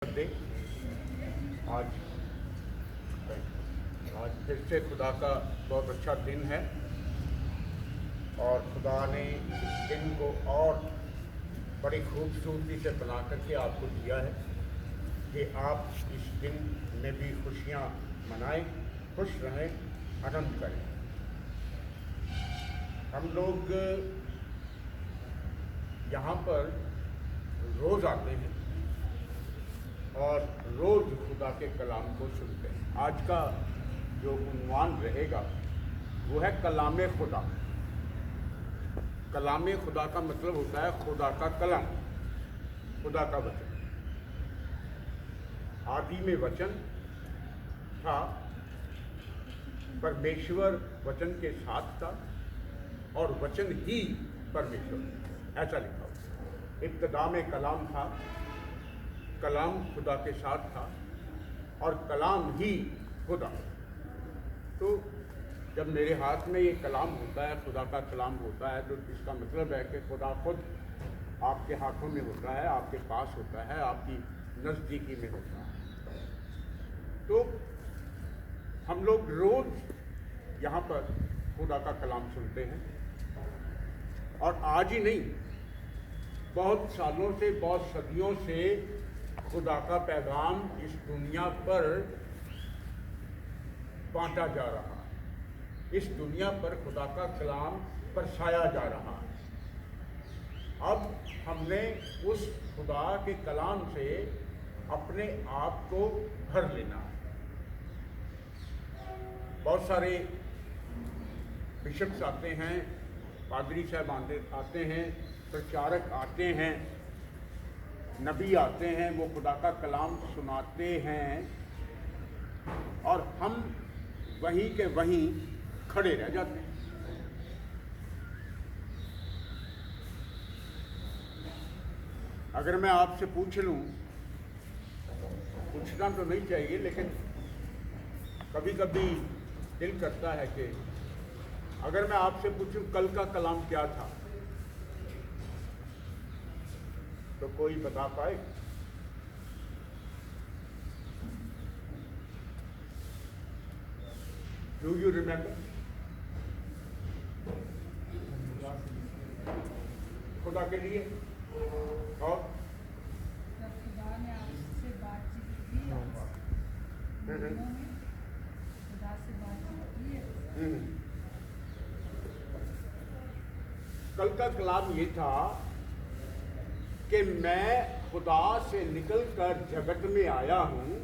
दे। आज आज फिर से खुदा का बहुत अच्छा दिन है और खुदा ने इस दिन को और बड़ी खूबसूरती से बना करके आपको दिया है कि आप इस दिन में भी खुशियाँ मनाएं, खुश रहें, आनंद करें। हम लोग यहाँ पर रोज़ आते हैं और रोज़ खुदा के कलाम को सुनते हैं। आज का जो उन्वान रहेगा वो है कलाम खुदा। कलाम खुदा का मतलब होता है खुदा का कलाम, खुदा का वचन। आदि में वचन था, परमेश्वर वचन के साथ था और वचन ही परमेश्वर, ऐसा लिखा हुआ। इब्तिदा में कलाम था, कलाम खुदा के साथ था और कलाम ही खुदा। तो जब मेरे हाथ में ये कलाम होता है, खुदा का कलाम होता है, तो इसका मतलब है कि खुदा खुद आपके हाथों में होता है, आपके पास होता है, आपकी नज़दीकी में होता है। तो हम लोग रोज़ यहाँ पर खुदा का कलाम सुनते हैं और आज ही नहीं, बहुत सालों से, बहुत सदियों से खुदा का पैगाम इस दुनिया पर बांटा जा रहा है। इस दुनिया पर खुदा का कलाम बरसाया जा रहा है। अब हमने उस खुदा के कलाम से अपने आप को भर लेना है। बहुत सारे बिशप्स आते हैं, पादरी साहब आते हैं, प्रचारक आते हैं, नबी आते हैं, वो खुदा का कलाम सुनाते हैं और हम वहीं के वहीं खड़े रह जाते हैं। अगर मैं आपसे पूछ लूं, पूछना तो नहीं चाहिए, लेकिन कभी कभी दिल करता है कि अगर मैं आपसे पूछूं कल का कलाम क्या था, तो कोई बता पाए? Do you remember? खुदा के लिए और खुदा ने आपसे बातचीत की है, खुदा से बातचीत की है। कल का कलाम ये था कि मैं खुदा से निकलकर जगत में आया हूँ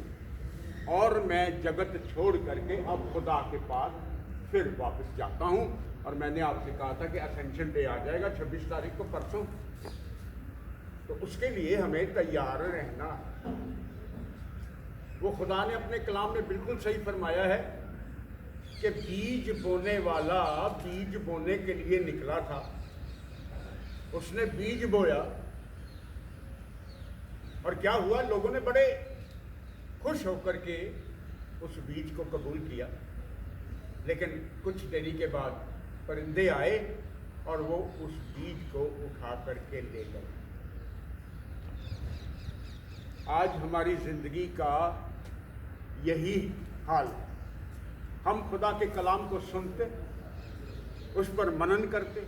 और मैं जगत छोड़ करके अब खुदा के पास फिर वापस जाता हूँ। और मैंने आपसे कहा था कि असेंशन डे आ जाएगा 26 तारीख को, परसों, तो उसके लिए हमें तैयार रहना। वो खुदा ने अपने कलाम में बिल्कुल सही फरमाया है कि बीज बोने वाला बीज बोने के लिए निकला था, उसने बीज बोया और क्या हुआ, लोगों ने बड़े खुश होकर के उस बीज को कबूल किया। लेकिन कुछ देरी के बाद परिंदे आए और वो उस बीज को उठा करके ले गए। आज हमारी जिंदगी का यही हाल। हम खुदा के कलाम को सुनते, उस पर मनन करते,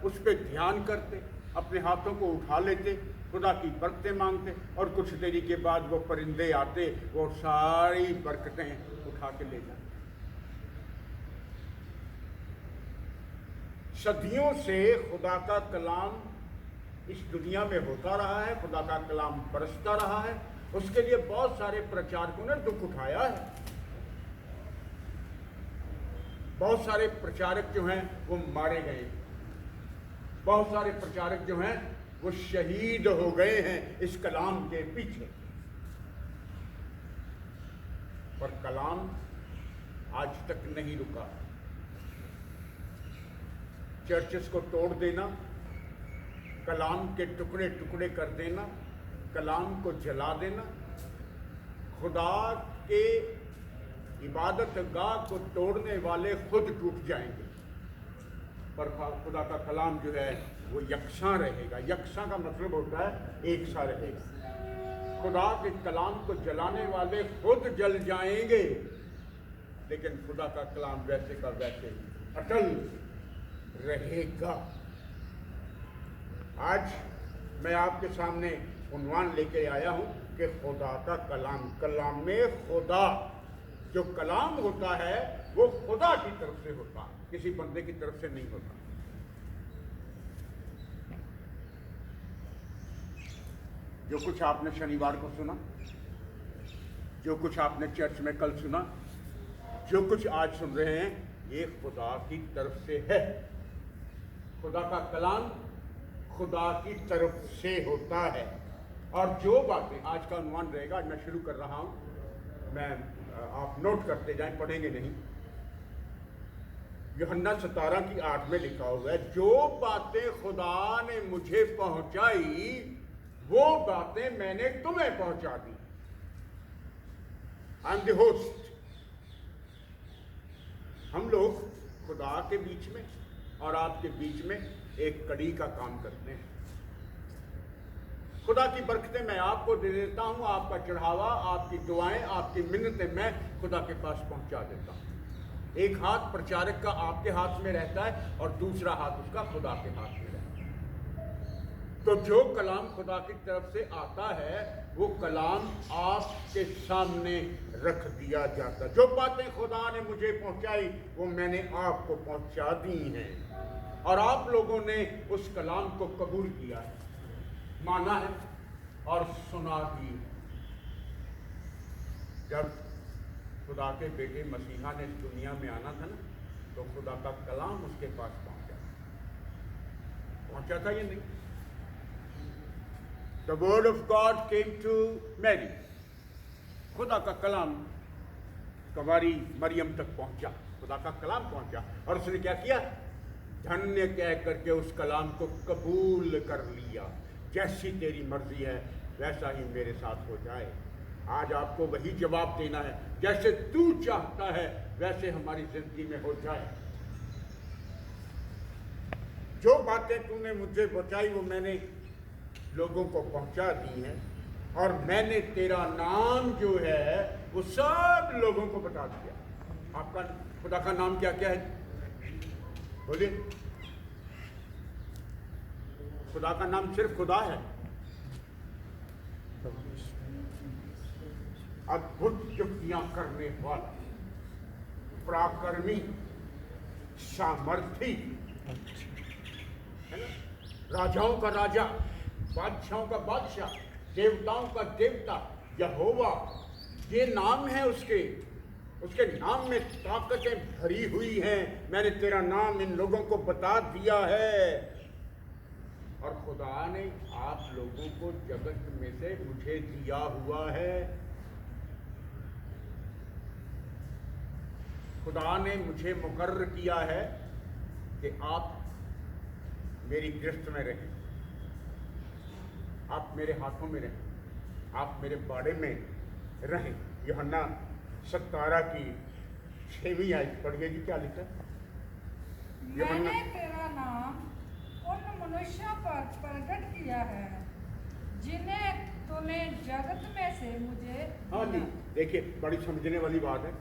उस पर ध्यान करते, अपने हाथों को उठा लेते, खुदा की बरकतें मांगते और कुछ देरी के बाद वो परिंदे आते, वो सारी बरकतें उठा के ले जाते। सदियों से खुदा का कलाम इस दुनिया में होता रहा है, खुदा का कलाम बरसता रहा है। उसके लिए बहुत सारे प्रचारकों ने दुख उठाया है। बहुत सारे प्रचारक जो हैं वो मारे गए, बहुत सारे प्रचारक जो हैं वो शहीद हो गए हैं इस कलाम के पीछे। पर कलाम आज तक नहीं रुका। चर्चेस को तोड़ देना, कलाम के टुकड़े टुकड़े कर देना, कलाम को जला देना, खुदा के इबादत गाह को तोड़ने वाले खुद टूट जाएंगे। पर खुदा का कलाम जो है वो यकसा रहेगा। यकसा का मतलब होता है एक सा रहेगा। खुदा के कलाम को जलाने वाले खुद जल जाएंगे, लेकिन खुदा का कलाम वैसे का वैसे ही अटल रहेगा। आज मैं आपके सामने उन्वान लेके आया हूं कि खुदा का कलाम, कलाम में खुदा, जो कलाम होता है वो खुदा की तरफ से होता, किसी बंदे की तरफ से नहीं होता। जो कुछ आपने शनिवार को सुना, जो कुछ आपने चर्च में कल सुना, जो कुछ आज सुन रहे हैं, ये खुदा की तरफ से है। खुदा का कलाम खुदा की तरफ से होता है। और जो बातें, आज का अनुमान रहेगा, आज मैं शुरू कर रहा हूं, मैं आप नोट करते जाएं, पढ़ेंगे नहीं। यूहन्ना 17:8 में लिखा हुआ है, जो बातें खुदा ने मुझे पहुंचाई वो बातें मैंने तुम्हें पहुंचा दी। I am the host. हम लोग खुदा के बीच में और आपके बीच में एक कड़ी का काम करते हैं। खुदा की बरकतें मैं आपको दे देता हूं, आपका चढ़ावा, आपकी दुआएं, आपकी मिन्नतें मैं खुदा के पास पहुंचा देता हूं। एक हाथ प्रचारक का आपके हाथ में रहता है और दूसरा हाथ उसका खुदा के हाथ में रहता है। तो जो कलाम खुदा की तरफ से आता है वो कलाम आपके सामने रख दिया जाता। जो बातें खुदा ने मुझे पहुंचाई वो मैंने आपको पहुंचा दी हैं, और आप लोगों ने उस कलाम को कबूल किया है, माना है और सुना भी। जब खुदा के बेटे मसीहा ने इस दुनिया में आना था ना, तो खुदा का कलाम उसके पास पहुंचा था या नहीं? The word of God came to Mary. खुदा का कलाम कुंवारी मरियम तक पहुंचा, खुदा का कलाम पहुंचा, और उसने क्या किया? धन्य कह करके उस कलाम को कबूल कर लिया। जैसी तेरी मर्जी है वैसा ही मेरे साथ हो जाए। आज आपको वही जवाब देना है, जैसे तू चाहता है वैसे हमारी जिंदगी में हो जाए। जो बातें तूने मुझे पहुंचाई वो मैंने लोगों को पहुंचा दी हैं, और मैंने तेरा नाम जो है वो सब लोगों को बता दिया। आपका खुदा का नाम क्या क्या है? बोलिए। खुदा का नाम सिर्फ खुदा है। अद्भुत युक्तियां करने वाला, पराक्रमी, सामर्थी, है ना, राजाओं का राजा, बादशाहों का बादशाह, देवताओं का देवता, यहोवा, ये नाम है उसके। उसके नाम में ताकतें भरी हुई हैं। मैंने तेरा नाम इन लोगों को बता दिया है। और खुदा ने आप लोगों को जगत में से मुझे दिया हुआ है। खुदा ने मुझे मुकर्रर किया है कि आप मेरी गिरफ्त में रहें, आप मेरे हाथों में रहें, आप मेरे बाड़े में रहें। यूहन्ना 17:6 आयत पढ़िए जी, क्या लिखा है? मैंने तेरा नाम उन मनुष्यों पर प्रकट किया है जिन्हें तूने जगत में से मुझे। हाँ जी, देखिए बड़ी समझने वाली बात है।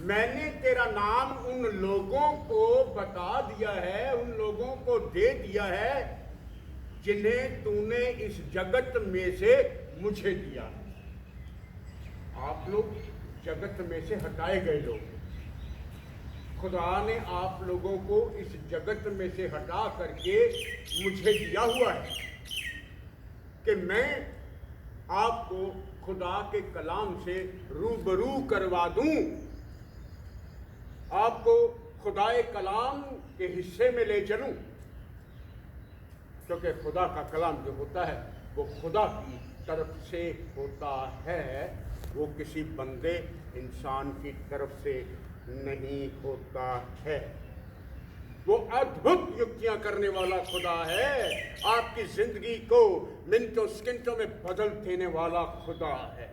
मैंने तेरा नाम उन लोगों को बता दिया है, उन लोगों को दे दिया है जिन्हें तूने इस जगत में से मुझे दिया। आप लोग जगत में से हटाए गए लोग। खुदा ने आप लोगों को इस जगत में से हटा करके मुझे दिया हुआ है कि मैं आपको खुदा के कलाम से रूबरू करवा दूं, आपको खुदाए कलाम के हिस्से में ले चलूं। क्योंकि खुदा का कलाम जो होता है वो खुदा की तरफ से होता है, वो किसी बंदे इंसान की तरफ से नहीं होता है। वो अद्भुत युक्तियां करने वाला खुदा है, आपकी जिंदगी को मिनटों सेकंडों में बदल देने वाला खुदा है।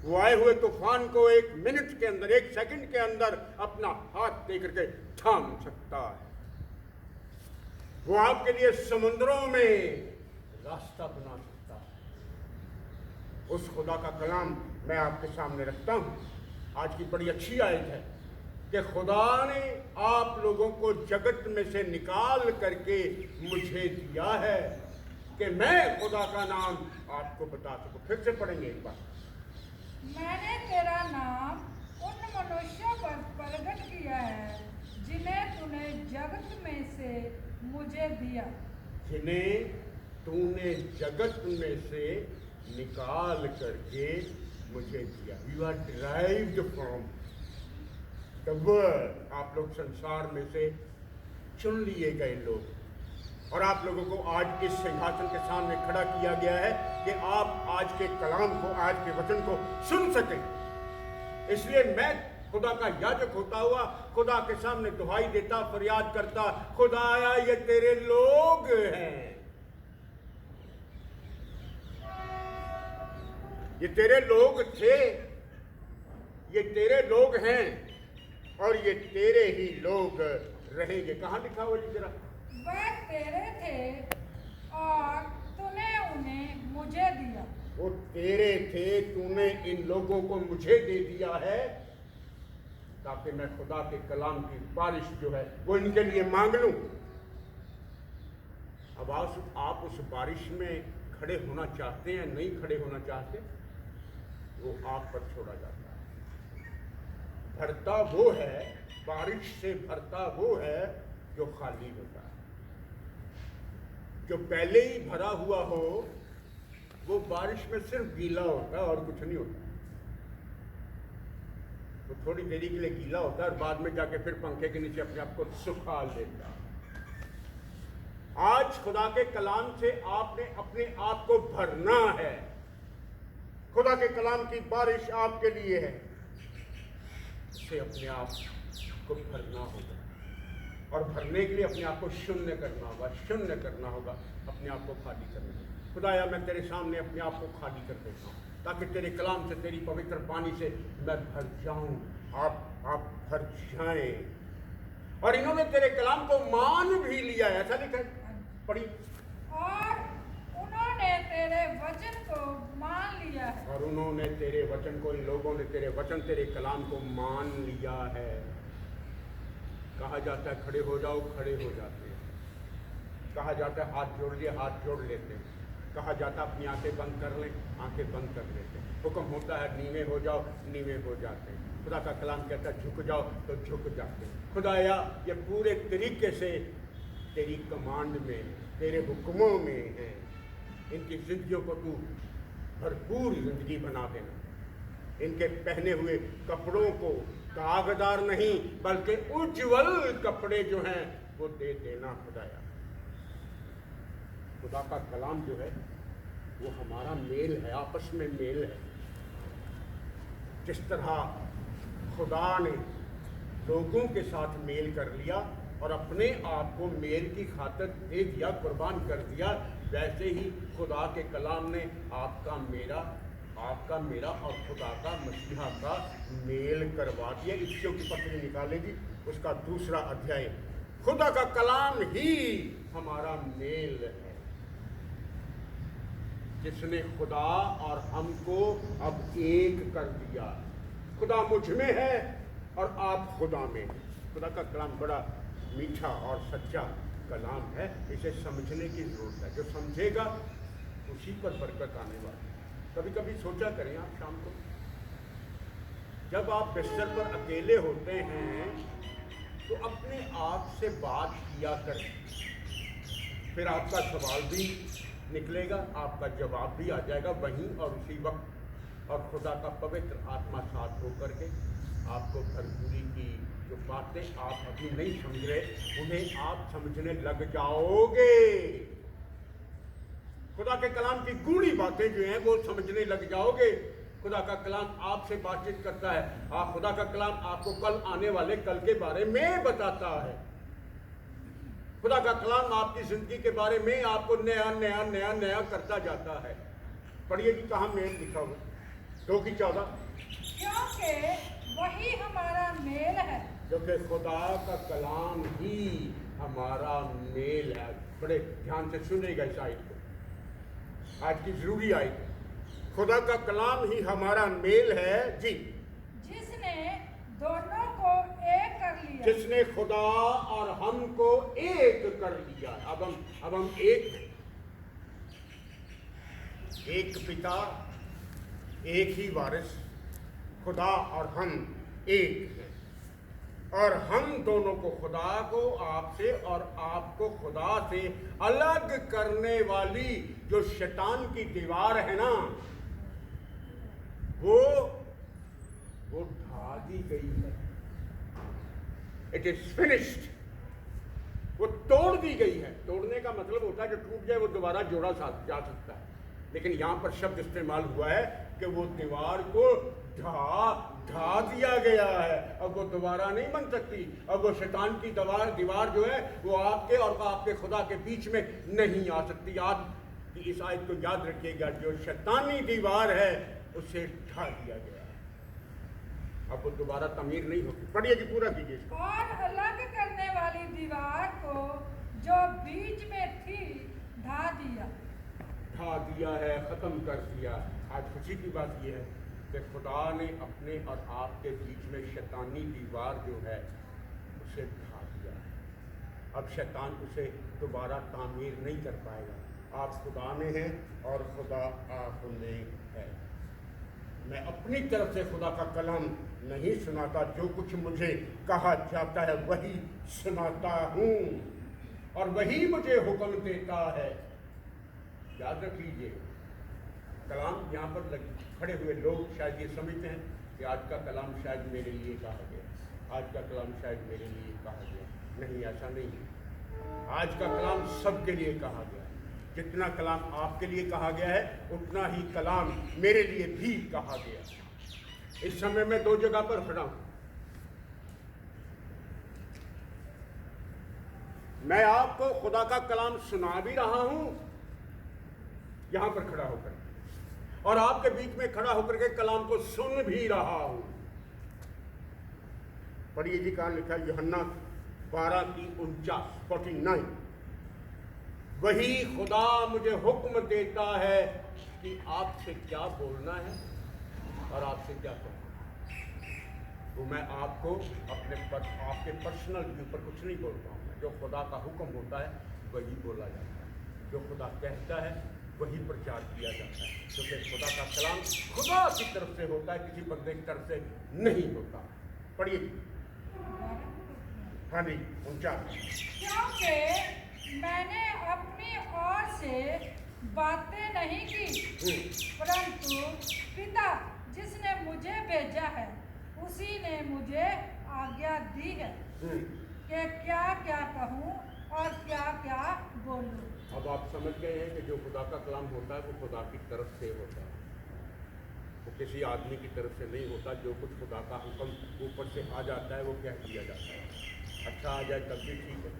वो आए हुए तूफान को 1 मिनट के अंदर, 1 सेकंड के अंदर अपना हाथ दे करके थाम सकता है। वो आपके लिए समुद्रों में रास्ता बना सकता है। उस खुदा का कलाम मैं आपके सामने रखता हूँ। आज की बड़ी अच्छी आयत है कि खुदा ने आप लोगों को जगत में से निकाल करके मुझे दिया है कि मैं खुदा का नाम आपको बता सकूं। फिर से पढ़ेंगे एक बार। मैंने तेरा नाम उन मनुष्यों पर प्रगट किया है जिन्हें तूने जगत में से मुझे दिया। जिन्हें तूने जगत में से निकाल करके मुझे दिया। You are derived from the world. आप लोग संसार में से चुन लिए गए लोग, और आप लोगों को आज इस सिंहासन के सामने खड़ा किया गया है कि आप आज के कलाम को, आज के वचन को सुन सकें। इसलिए मैं खुदा का याजक होता हुआ खुदा के सामने दुहाई देता, फरियाद करता, खुदाया ये तेरे लोग हैं, ये तेरे लोग थे, ये तेरे लोग हैं, और ये तेरे ही लोग रहेंगे। कहाँ लिखा हुआ जी जरा? वह तेरे थे और तूने उन्हें मुझे दिया। वो तेरे थे, तूने इन लोगों को मुझे दे दिया है ताकि मैं खुदा के कलाम की बारिश जो है वो इनके लिए मांग लूं। अब आप उस बारिश में खड़े होना चाहते हैं, नहीं खड़े होना चाहते, वो आप पर छोड़ा जाता है। भरता वो है, बारिश से भरता वो है जो खाली होता है। जो पहले ही भरा हुआ हो वो बारिश में सिर्फ गीला होता है और कुछ नहीं होता। तो थोड़ी देरी के लिए गीला होता है और बाद में जाके फिर पंखे के नीचे अपने आप को सुखा लेता है। आज खुदा के कलाम से आपने अपने आप को भरना है। खुदा के कलाम की बारिश आपके लिए है, उसे अपने आप को भरना होगा, और भरने के लिए अपने आप को शून्य करना होगा, शून्य करना होगा, अपने आप को खाली करना होगा। खुदाया मैं तेरे सामने अपने आप को खाली कर देता हूँ ताकि तेरे कलाम से, तेरी पवित्र पानी से मैं भर जाऊं। आप भर जाएं। और इन्होंने तेरे कलाम को मान भी लिया है, ऐसा लिखा है, पढ़ी। और उन्होंने तेरे वचन को मान लिया है। और उन्होंने तेरे वचन को, इन लोगों ने तेरे वचन, तेरे कलाम को मान लिया है। कहा जाता है खड़े हो जाओ, खड़े हो जाते हैं। कहा जाता है हाथ जोड़िए, हाथ जोड़ लेते हैं। कहा जाता है अपनी आंखें बंद कर लें, आंखें बंद कर लेते हैं। हुक्म होता है नीवे हो जाओ, नीवे हो जाते हैं। खुदा का कलाम कहता है झुक जाओ, तो झुक जाते हैं। खुदाया ये पूरे तरीके से तेरी कमांड में, तेरे हुक्मों में है। इनकी जिंदगियों को तू भरपूर जिंदगी बना देना। इनके पहने हुए कपड़ों को दागदार नहीं बल्कि उज्जवल कपड़े जो हैं वो दे देना खुदाया। खुदा का कलाम जो है वो हमारा मेल है, आपस में मेल है। जिस तरह खुदा ने लोगों के साथ मेल कर लिया और अपने आप को मेल की खातिर दे दिया, कुर्बान कर दिया, वैसे ही खुदा के कलाम ने आपका मेरा और खुदा का, मसीहा का मेल करवा दिया। इफ्सियों की पत्री निकालेगी, उसका 2 अध्याय। खुदा का कलाम ही हमारा मेल है, जिसने खुदा और हमको अब एक कर दिया। खुदा मुझ में है और आप खुदा में हैं। खुदा का कलाम बड़ा मीठा और सच्चा कलाम है, इसे समझने की ज़रूरत है। जो समझेगा उसी पर बरकत आने वाली। कभी कभी सोचा करें आप शाम को जब आप बिस्तर पर अकेले होते हैं तो अपने आप से बात किया करें। फिर आपका सवाल भी निकलेगा, आपका जवाब भी आ जाएगा वहीं और उसी वक्त। और खुदा का पवित्र आत्मा साथ होकर के आपको भरपूरी की जो बातें आप अभी नहीं समझ रहे उन्हें आप समझने लग जाओगे। खुदा के कलाम की गूढ़ी बातें जो हैं वो समझने लग जाओगे। खुदा का कलाम आपसे बातचीत करता है। खुदा का कलाम आपको कल आने वाले कल के बारे में बताता है। खुदा का कलाम आपकी जिंदगी के बारे में आपको नया नया नया नया करता जाता है। पढ़िए जी, कहाँ मेल लिखा हुआ? 2:14। क्योंकि वही हमारा मेल है। क्योंकि खुदा का कलाम ही हमारा मेल है। बड़े ध्यान से सुनेगा इस आयत को, आज की जरूरी आयत है। खुदा का कलाम ही हमारा मेल है जी, जिसने दोनों को एक कर लिया। जिसने खुदा और हमको एक कर लिया। अब हम एक हैं, एक पिता, एक ही वारिस, खुदा और हम एक हैं। और हम दोनों को, खुदा को आपसे और आपको खुदा से अलग करने वाली जो शैतान की दीवार है ना, वो ढा दी गई है। It is finished. वो तोड़ दी गई है। तोड़ने का मतलब होता है जो टूट जाए वो दोबारा जोड़ा जा सकता है, लेकिन यहां पर शब्द इस्तेमाल हुआ है कि वो दीवार को ढा दिया गया है। अब वो दोबारा नहीं बन सकती। अब वो शैतान की दीवार जो है वो आपके और आपके खुदा के बीच में नहीं आ सकती। आज इस आयत को याद रखिएगा, जो शैतानी दीवार है उसे ढा दिया गया है। अब वो दोबारा तमीर नहीं होगी। पढ़िए जी, पूरा कीजिए। और अलग करने वाली दीवार को जो बीच में थी ढा दिया है, खत्म कर दिया। आज खुशी की बात यह है कि खुदा ने अपने और आपके बीच में शैतानी दीवार जो है उसे ढा दिया है। अब शैतान उसे दोबारा तामीर नहीं कर पाएगा। आप खुदा में हैं और खुदा आप में है। मैं अपनी तरफ से खुदा का कलाम नहीं सुनाता, जो कुछ मुझे कहा जाता है वही सुनाता हूँ और वही मुझे हुक्म देता है। याद रख लीजिए, कलाम यहाँ पर खड़े हुए लोग शायद ये समझते हैं कि आज का कलाम शायद मेरे लिए कहा गया, आज का कलाम शायद मेरे लिए कहा गया। नहीं, ऐसा नहीं है। आज का कलाम सबके लिए कहा गया है। जितना कलाम आपके लिए कहा गया है उतना ही कलाम मेरे लिए भी कहा गया है। इस समय मैं दो जगह पर खड़ा हूं। मैं आपको खुदा का कलाम सुना भी रहा हूं यहां पर खड़ा होकर, और आपके बीच में खड़ा होकर के कलाम को सुन भी रहा हूं। पढ़िए जी, कहां लिखा है? यूहन्ना 12:49। वही खुदा मुझे हुक्म देता है कि आपसे क्या बोलना है और आपसे क्या कहना है। तो मैं आपको आपके पर्सनल व्यू पर कुछ नहीं बोलता हूँ। जो खुदा का हुक्म होता है वही बोला जाता है, जो खुदा कहता है वही प्रचार किया जाता है, क्योंकि खुदा का कलाम खुदा की तरफ से होता है, किसी बंदे की तरफ से नहीं होता। पढ़िए। हाँ जी, 49। क्योंकि मैंने अपनी ओर से बातें नहीं की, परंतु पिता जिसने मुझे भेजा है उसी ने मुझे आज्ञा दी है कि क्या क्या कहूँ और क्या क्या बोलूँ। अब आप समझ गए हैं कि जो खुदा का कलाम होता है वो खुदा की तरफ से होता है, वो किसी आदमी की तरफ से नहीं होता। जो कुछ खुदा का हुक्म ऊपर से आ जाता है वो कह दिया जाता है। अच्छा आ जाए तब भी ठीक है,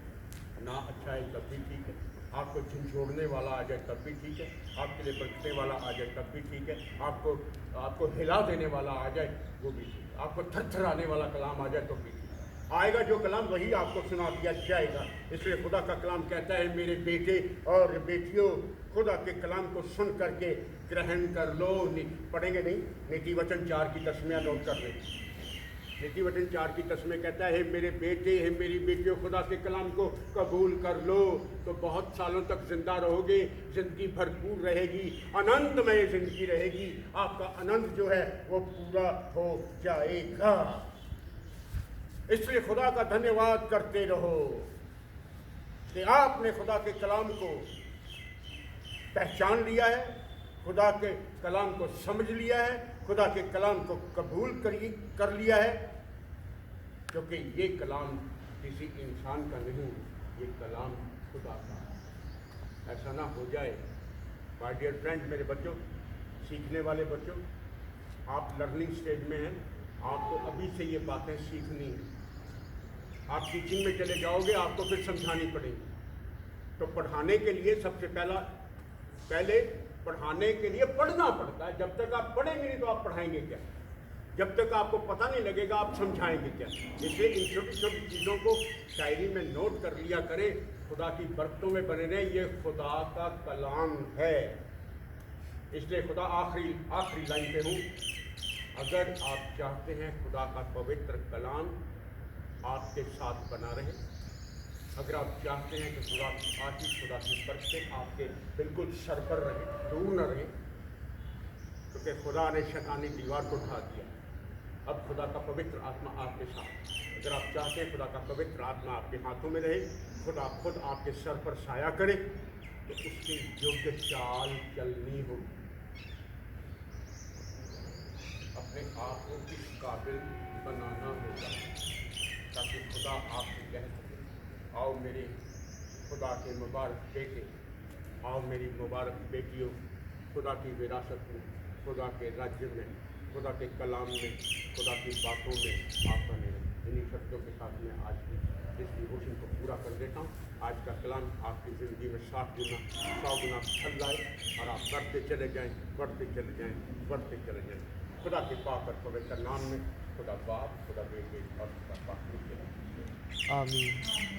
ना अच्छा है तब भी ठीक है। आपको झंझोड़ने वाला आ जाए तब भी ठीक है, आपके लिए बरकने वाला आ जाए तब भी ठीक है, आपको हिला देने वाला आ जाए वो भी ठीक है, आपको थरथराने वाला कलाम आ जाए तो भी ठीक है। आएगा जो कलाम वही आपको सुना दिया जाएगा। इसलिए खुदा का कलाम कहता है, मेरे बेटे और बेटियों, खुदा के कलाम को सुन करके ग्रहण कर लो। पढ़ेंगे नहीं, नीति वचन 4 की तस्मियाँ नोट कर लें। नीति वचन 4 की तस्में कहता है, मेरे बेटे हैं मेरी बेटियों, खुदा के कलाम को कबूल कर लो तो बहुत सालों तक जिंदा रहोगे, जिंदगी भरपूर रहेगी, आनंदमय जिंदगी रहेगी। आपका आनंद जो है वो पूरा हो जाएगा। इसलिए खुदा का धन्यवाद करते रहो कि आपने खुदा के कलाम को पहचान लिया है, खुदा के कलाम को समझ लिया है, खुदा के कलाम को कबूल कर लिया है, क्योंकि ये कलाम किसी इंसान का नहीं, ये कलाम खुदा का है। ऐसा ना हो जाए माय डियर फ्रेंड, मेरे बच्चों, सीखने वाले बच्चों, आप लर्निंग स्टेज में हैं, आपको अभी से ये बातें सीखनी है। आप टीचिंग में चले जाओगे, आपको फिर समझानी पड़ेगी। तो पढ़ाने के लिए सबसे पहले पढ़ाने के लिए पढ़ना पड़ता है। जब तक आप पढ़ेंगे नहीं तो आप पढ़ाएंगे क्या? जब तक आपको पता नहीं लगेगा आप समझाएंगे क्या? इसलिए इन छोटी छोटी चीज़ों को शायरी में नोट कर लिया करें। खुदा की बरकतों में बने रहें। ये खुदा का कलाम है, इसलिए खुदा आखिरी आखिरी लाइन पे हूँ, अगर आप चाहते हैं खुदा का पवित्र कलाम आपके साथ बना रहे, अगर आप चाहते हैं कि खुदा की आशीष, खुदा की बरकतें आपके बिल्कुल सर पर रहे, दूर न रहे, क्योंकि खुदा ने शैतानी दीवार को उठा दिया, अब खुदा का पवित्र आत्मा आपके साथ। अगर आप चाहते हैं खुदा का पवित्र आत्मा आपके हाथों में रहे, खुदा खुद आपके सर पर साया करे, तो उसके योग्य चाल चलनी होगी। अपने आप को इस काबिल बनाना होगा ताकि खुदा आपसे कह सके, आओ मेरे खुदा के मुबारक बेटे, आओ मेरी मुबारक बेटियों, खुदा की विरासत में, खुदा के राज्य में, खुदा के कलाम में, खुदा की बातों में आप बने रहें। इन्हीं शब्दों के साथ मैं आज की इस डिवोशन को पूरा कर देता हूँ। आज का कलाम आपकी ज़िंदगी में 100 गुना फल लाए और आप बढ़ते चले जाएँ, बढ़ते चले जाएँ, बढ़ते चले जाएँ। खुदा के पाक और पवित्र नाम में खुदा बाप, खुदा बेटे और खुदा पाक के नाम में। आमीन।